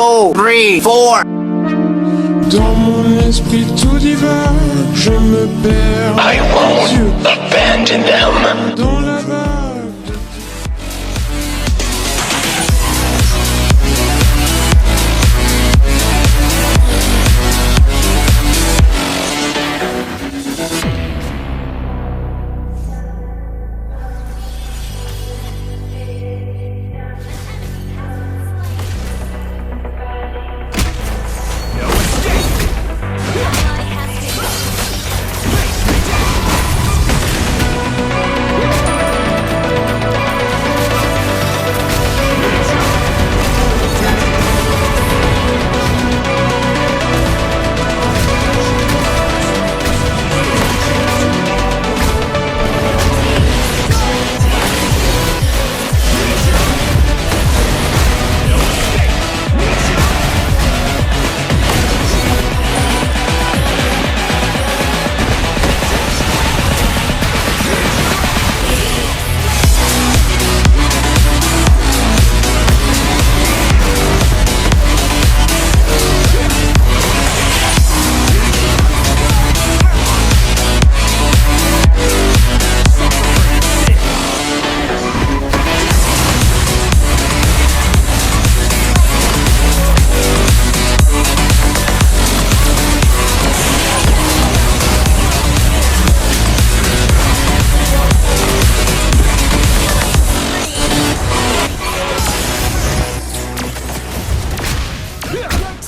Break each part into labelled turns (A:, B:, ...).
A: 2, 3, 4.
B: Dans mon esprit tout divin, je me perds.
C: I won't abandon them.
B: Dans la vague.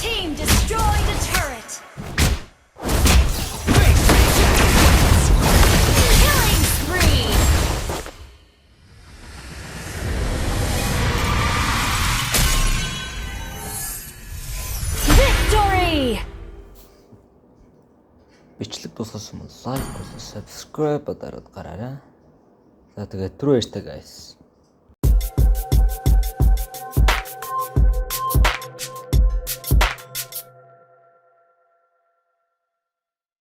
D: Team destroyed a turret. Killing spree. Victory.
E: Бичлэг дуусгасан бол лайк болон subscribe дараад гараарай. За тэгээд түрүү ярьтаа guys.